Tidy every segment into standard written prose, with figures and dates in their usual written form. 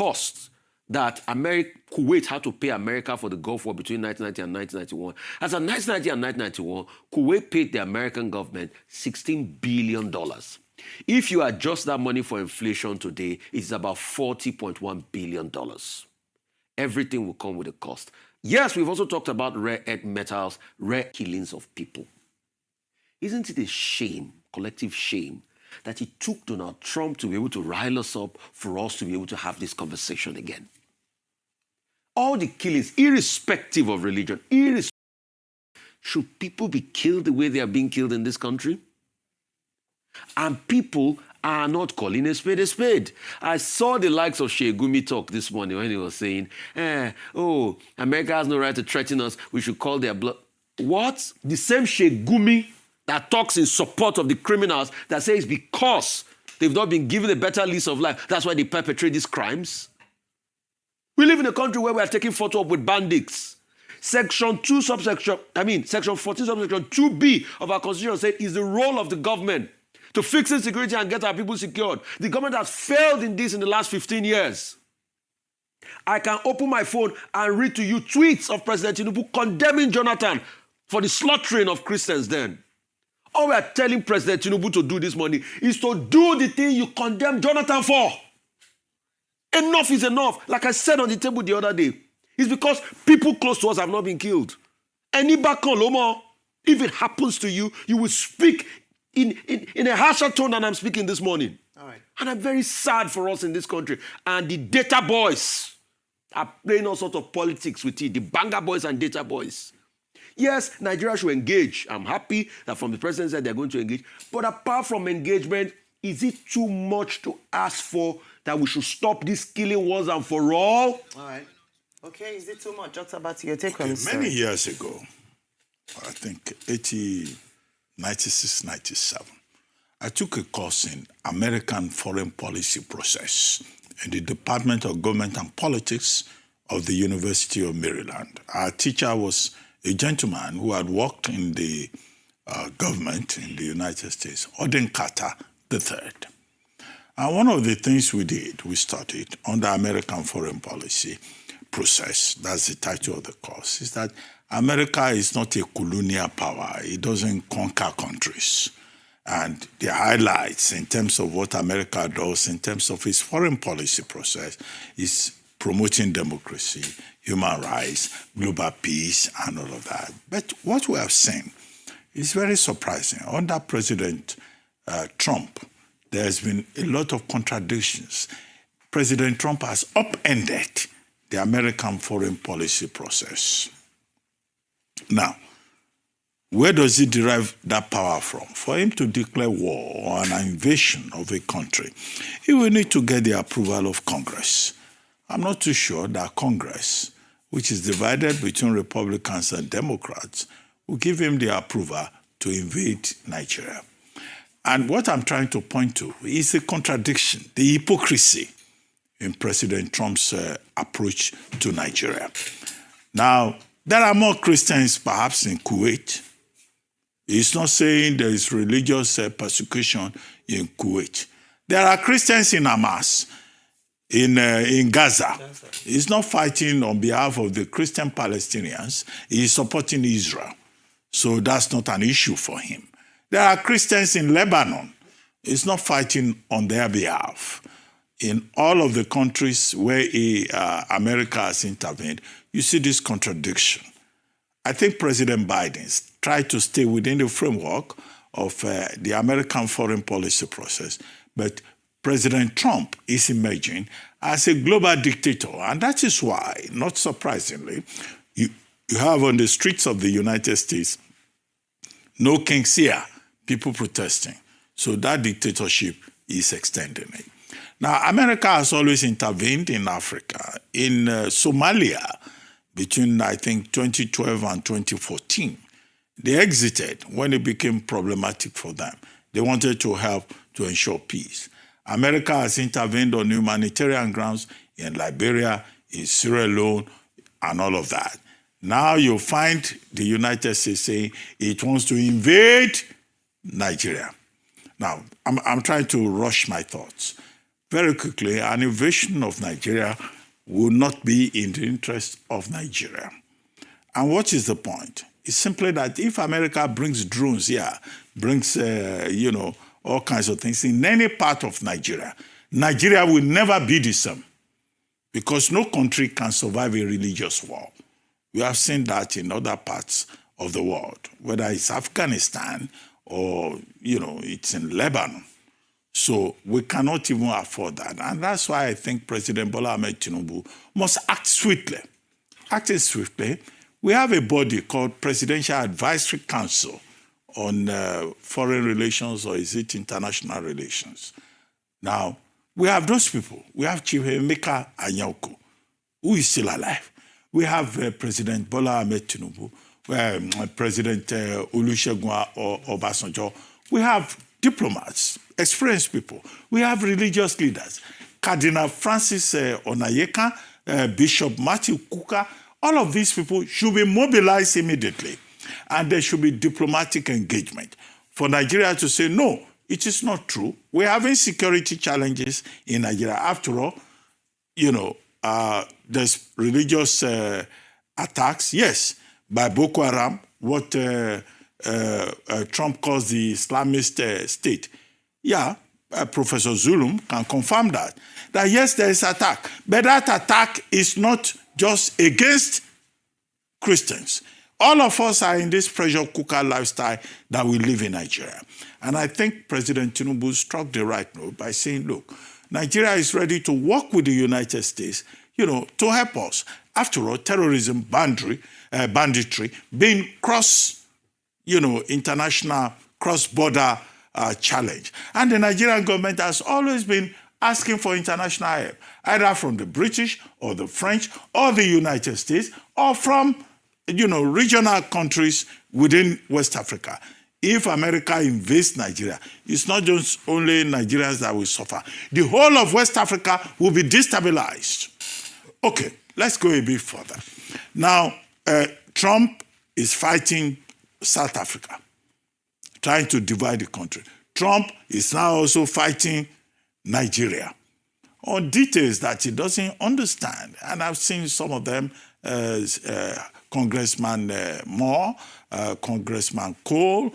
cost that Kuwait had to pay America for the Gulf War between 1990 and 1991. As of 1990 and 1991, Kuwait paid the American government $16 billion. If you adjust that money for inflation today, it's about $40.1 billion. Everything will come with a cost. Yes, we've also talked about rare earth metals, rare killings of people. Isn't it a shame, collective shame, that it took Donald Trump to be able to rile us up for us to be able to have this conversation again? All the killings, irrespective of religion, should people be killed the way they are being killed in this country? And people are not calling a spade a spade. I saw the likes of Gumi talk this morning when he was saying, America has no right to threaten us. We should call their blood. What? The same Gumi that talks in support of the criminals that says because they've not been given a better lease of life, that's why they perpetrate these crimes? We live in a country where we are taking photo up with bandits. Section 14, subsection 2B of our Constitution said it's the role of the government to fix insecurity and get our people secured. The government has failed in this in the last 15 years. I can open my phone and read to you tweets of President Tinubu condemning Jonathan for the slaughtering of Christians then. All we are telling President Tinubu to do this morning is to do the thing you condemn Jonathan for. Enough is enough. Like I said on the table the other day, it's because people close to us have not been killed. If it happens to you, you will speak in a harsher tone than I'm speaking this morning. All right. And I'm very sad for us in this country. And the data boys are playing all sorts of politics with it. The banger boys and data boys. Yes, Nigeria should engage. I'm happy that from the president side they're going to engage. But apart from engagement, is it too much to ask for that we should stop this killing once and for all? All right. Okay, is it too much? Dr. Abati, your take on this story. Many years ago, I think 96, 97, I took a course in American foreign policy process in the Department of Government and Politics of the University of Maryland. Our teacher was a gentleman who had worked in the government in the United States, Odin Carter III. And one of the things we did, we studied under American foreign policy process, that's the title of the course, is that America is not a colonial power. It doesn't conquer countries. And the highlights in terms of what America does, in terms of its foreign policy process, is promoting democracy, human rights, global peace, and all of that. But what we have seen is very surprising. Under President Trump, there has been a lot of contradictions. President Trump has upended the American foreign policy process. Now, where does he derive that power from? For him to declare war or an invasion of a country, he will need to get the approval of Congress. I'm not too sure that Congress, which is divided between Republicans and Democrats, will give him the approval to invade Nigeria. And what I'm trying to point to is the contradiction, the hypocrisy in President Trump's approach to Nigeria. Now, there are more Christians perhaps in Kuwait. He's not saying there is religious persecution in Kuwait. There are Christians in Hamas, in Gaza. He's not fighting on behalf of the Christian Palestinians. He's supporting Israel. So that's not an issue for him. There are Christians in Lebanon. He's not fighting on their behalf. In all of the countries where America has intervened, you see this contradiction. I think President Biden's tried to stay within the framework of the American foreign policy process, but President Trump is emerging as a global dictator, and that is why, not surprisingly, you have on the streets of the United States, no kings here, people protesting. So that dictatorship is extending it. Now, America has always intervened in Africa. In Somalia, between, I think, 2012 and 2014, they exited when it became problematic for them. They wanted to help to ensure peace. America has intervened on humanitarian grounds in Liberia, in Sierra Leone, and all of that. Now you find the United States saying it wants to invade Nigeria. Now, I'm trying to rush my thoughts. very quickly, an invasion of Nigeria will not be in the interest of Nigeria. And what is the point? It's simply that if America brings drones here, brings, all kinds of things in any part of Nigeria, Nigeria will never be the same because no country can survive a religious war. We have seen that in other parts of the world, whether it's Afghanistan or, it's in Lebanon. So we cannot even afford that. And that's why I think President Bola Ahmed Tinubu must act swiftly. Acting swiftly, we have a body called Presidential Advisory Council on foreign relations, or is it international relations? Now, we have those people. We have Chief Emeka Anyauko, who is still alive. We have President Bola Ahmed Tinubu, President Olusegun Obasanjo. We have diplomats, experienced people. We have religious leaders. Cardinal Francis Onayeka, Bishop Matthew Kuka, all of these people should be mobilized immediately. And there should be diplomatic engagement for Nigeria to say, no, it is not true. We're having security challenges in Nigeria. After all, there's religious attacks, yes, by Boko Haram, what Trump calls the Islamist state. Yeah, Professor Zulum can confirm that yes, there is attack. But that attack is not just against Christians. All of us are in this pressure cooker lifestyle that we live in Nigeria. And I think President Tinubu struck the right note by saying, look, Nigeria is ready to work with the United States, to help us. After all, terrorism, banditry, being international, cross-border challenge. And the Nigerian government has always been asking for international help, either from the British or the French or the United States or from, regional countries within West Africa. If America invades Nigeria, it's not just only Nigerians that will suffer. The whole of West Africa will be destabilized. Okay, let's go a bit further. Now, Trump is fighting South Africa, trying to divide the country. Trump is now also fighting Nigeria on details that he doesn't understand. And I've seen some of them, Congressman Moore, Congressman Cole,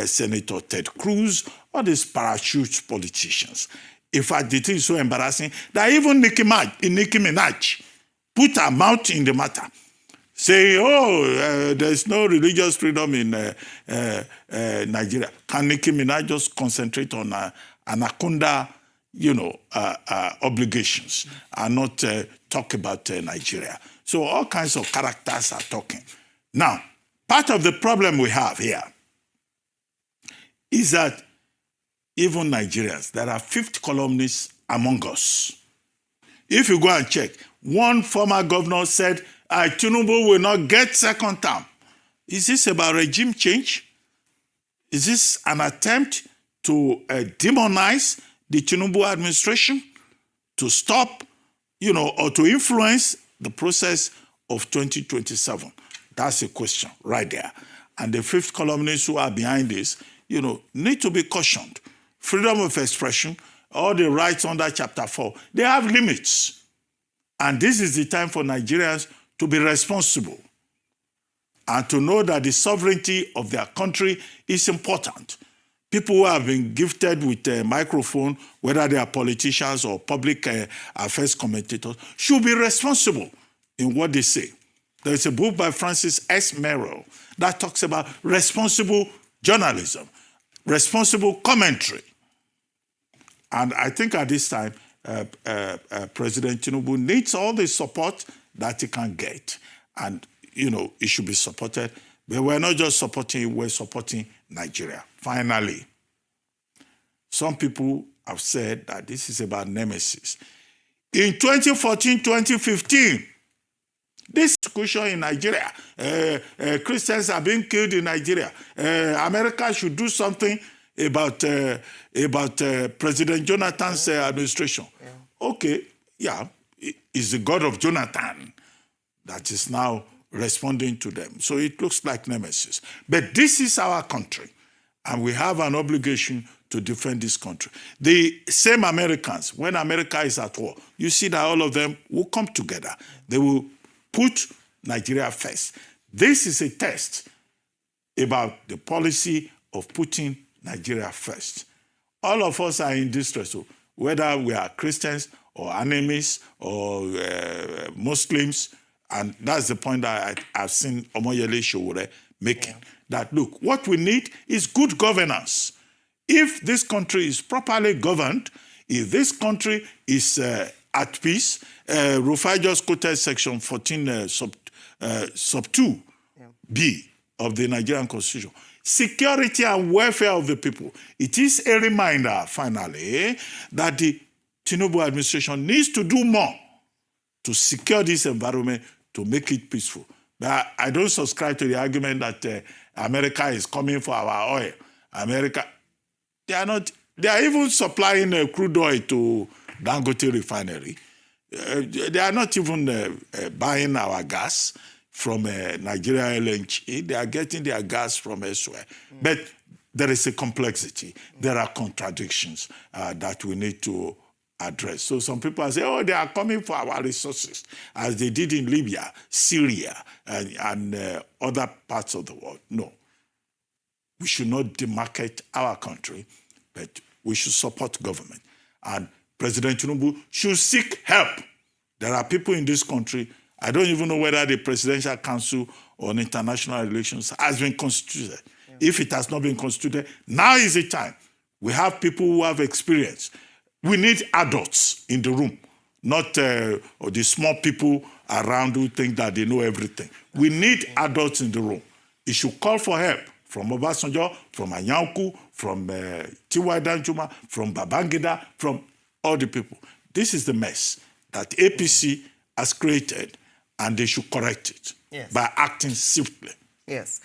Senator Ted Cruz, all these parachute politicians. In fact, the thing is so embarrassing that even Nicki Minaj put her mouth in the matter, saying, there's no religious freedom in Nigeria. Can Nicki Minaj just concentrate on anaconda, obligations and not talk about Nigeria? So all kinds of characters are talking. Now, part of the problem we have here is that even Nigerians, there are fifth columnists among us. If you go and check, one former governor said, Tinubu will not get second term. Is this about regime change? Is this an attempt to demonize the Tinubu administration, to stop, or to influence the process of 2027? That's a question right there. And the fifth columnists who are behind this, need to be cautioned. Freedom of expression, all the rights under Chapter 4, they have limits. And this is the time for Nigerians to be responsible and to know that the sovereignty of their country is important. People who have been gifted with a microphone, whether they are politicians or public affairs commentators, should be responsible in what they say. There is a book by Francis S. Merrill that talks about responsible journalism, responsible commentary. And I think at this time, President Tinubu needs all the support that he can get. And, it should be supported. But we're not just supporting him, we're supporting Nigeria. Finally, some people have said that this is about nemesis. In 2014, 2015, this discussion in Nigeria, Christians are being killed in Nigeria. America should do something about President Jonathan's administration. Yeah. Okay, yeah, it's the God of Jonathan that is now responding to them. So it looks like nemesis. But this is our country, and we have an obligation to defend this country. The same Americans, when America is at war, you see that all of them will come together. They will put Nigeria first. This is a test about the policy of putting Nigeria first. All of us are in distress, so whether we are Christians or enemies or Muslims, and that's the point that I've seen Omoyele Sowore making, that look, what we need is good governance. If this country is properly governed, if this country is at peace, Rufai just quoted section 14 sub 2B of the Nigerian Constitution. Security and welfare of the people. It is a reminder, finally, that the Tinubu administration needs to do more to secure this environment, to make it peaceful. But I don't subscribe to the argument that America is coming for our oil. America, they are not. They are even supplying crude oil to Dangote refinery. They are not even buying our gas from Nigeria LNG. They are getting their gas from elsewhere. But there is a complexity. There are contradictions that we need to address. So some people say, oh, they are coming for our resources, as they did in Libya, Syria, and other parts of the world. No. We should not demarcate our country, but we should support government. And President Tinubu should seek help. There are people in this country, I don't even know whether the Presidential Council on International Relations has been constituted. Yeah. If it has not been constituted, now is the time. We have people who have experience. We need adults in the room, not the small people around who think that they know everything. We need adults in the room. It should call for help from Obasanjo, from Anyanku, from T.Y. Danjuma, from Babangida, from all the people. This is the mess that APC has created, and they should correct it by acting swiftly. Yes.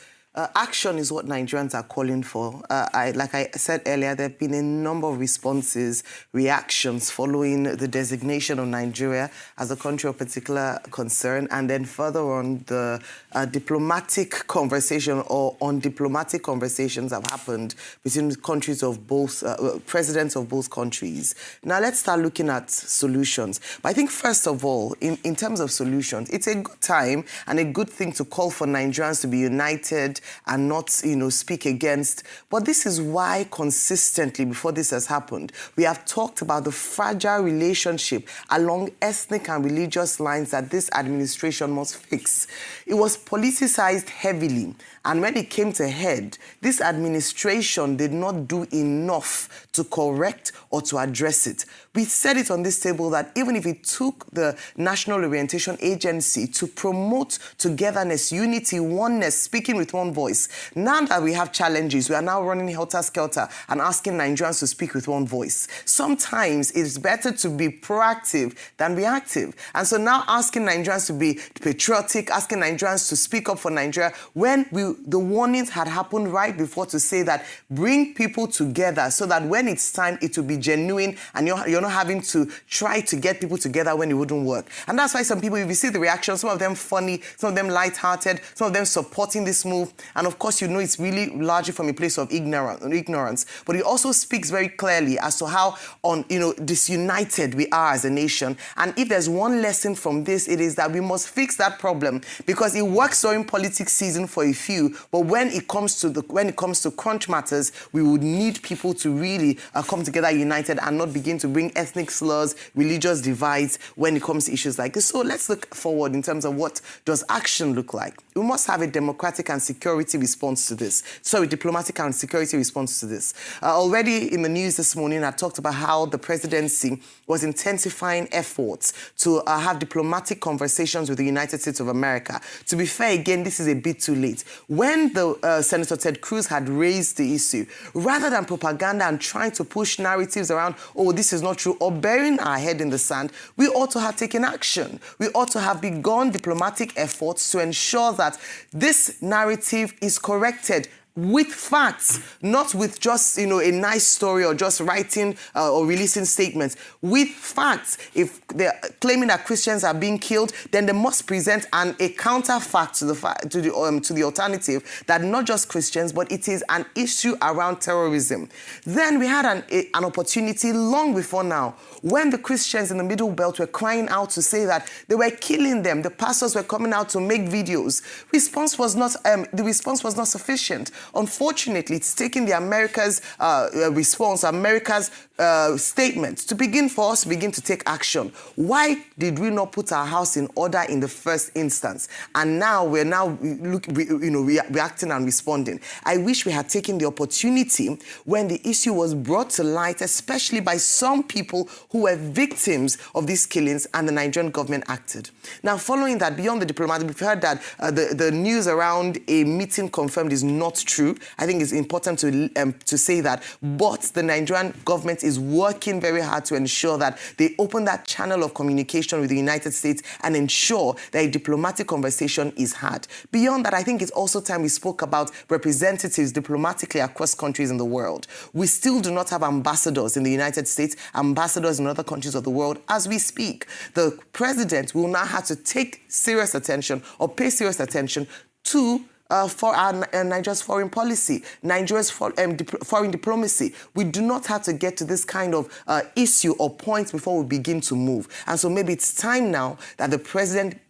Action is what Nigerians are calling for. Like I said earlier, there have been a number of responses, reactions following the designation of Nigeria as a country of particular concern, and then further on, the diplomatic conversation or undiplomatic conversations have happened between countries of both, presidents of both countries. Now, let's start looking at solutions. But I think, first of all, in terms of solutions, it's a good time and a good thing to call for Nigerians to be united and not, speak against. But this is why consistently, before this has happened, we have talked about the fragile relationship along ethnic and religious lines that this administration must fix. It was politicized heavily. And when it came to head, this administration did not do enough to correct or to address it. We said it on this table that even if it took the National Orientation Agency to promote togetherness, unity, oneness, speaking with one voice, now that we have challenges, we are now running helter-skelter and asking Nigerians to speak with one voice. Sometimes it's better to be proactive than reactive. And so now asking Nigerians to be patriotic, asking Nigerians to speak up for Nigeria, when the warnings had happened right before to say that bring people together so that when it's time, it will be genuine and you're not having to try to get people together when it wouldn't work. And that's why some people, if you see the reactions, some of them funny, some of them lighthearted, some of them supporting this move. And of course, it's really largely from a place of ignorance. But it also speaks very clearly as to how disunited we are as a nation. And if there's one lesson from this, it is that we must fix that problem, because it works during politics season for a few, but when it comes to crunch matters, we would need people to really come together united and not begin to bring ethnic slurs, religious divides when it comes to issues like this. So let's look forward in terms of what does action look like. We must have a democratic and security response to this. Diplomatic and security response to this. Already in the news this morning, I talked about how the presidency was intensifying efforts to have diplomatic conversations with the United States of America. To be fair, again, this is a bit too late. When the Senator Ted Cruz had raised the issue, rather than propaganda and trying to push narratives around, oh, this is not true, or burying our head in the sand, we ought to have taken action. We ought to have begun diplomatic efforts to ensure that this narrative is corrected with facts, not with just, a nice story or just writing or releasing statements. With facts, if they're claiming that Christians are being killed, then they must present a counterfact to the alternative that not just Christians, but it is an issue around terrorism. Then we had an opportunity long before now when the Christians in the Middle Belt were crying out to say that they were killing them. The pastors were coming out to make videos. The response was not sufficient. Unfortunately, it's taking the America's response, America's statement for us to begin to take action. Why did we not put our house in order in the first instance? And now we're reacting and responding. I wish we had taken the opportunity when the issue was brought to light, especially by some people who were victims of these killings, and the Nigerian government acted. Now, following that, beyond the diplomatic, we've heard that the news around a meeting confirmed is not true. I think it's important to say that. But the Nigerian government is working very hard to ensure that they open that channel of communication with the United States and ensure that a diplomatic conversation is had. Beyond that, I think it's also time we spoke about representatives diplomatically across countries in the world. We still do not have ambassadors in the United States, ambassadors in other countries of the world as we speak. The president will now have to take serious attention or pay serious attention to for Nigeria's foreign policy, Nigeria's foreign diplomacy. We do not have to get to this kind of issue or point before we begin to move. And so maybe it's time now that the president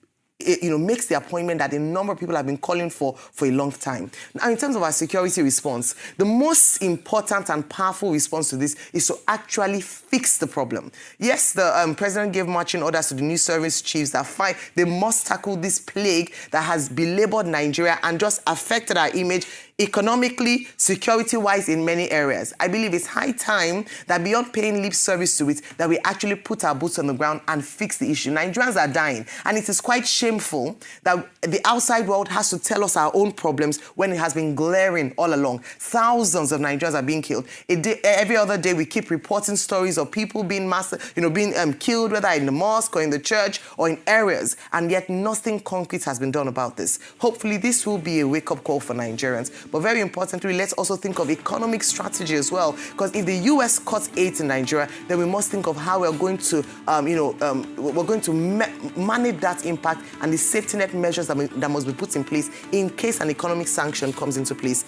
makes the appointment that a number of people have been calling for a long time. Now, in terms of our security response, the most important and powerful response to this is to actually fix the problem. Yes, the president gave marching orders to the new service chiefs that they must tackle this plague that has belabored Nigeria and just affected our image economically, security-wise in many areas. I believe it's high time that beyond paying lip service to it, that we actually put our boots on the ground and fix the issue. Nigerians are dying, and it is quite shameful that the outside world has to tell us our own problems when it has been glaring all along. Thousands of Nigerians are being killed. Every other day, we keep reporting stories of people being killed, whether in the mosque or in the church or in areas, and yet nothing concrete has been done about this. Hopefully, this will be a wake-up call for Nigerians. But very importantly, let's also think of economic strategy as well, because if the U.S. cuts aid in Nigeria, then we must think of how we're going to, manage that impact and the safety net measures that must be put in place in case an economic sanction comes into place.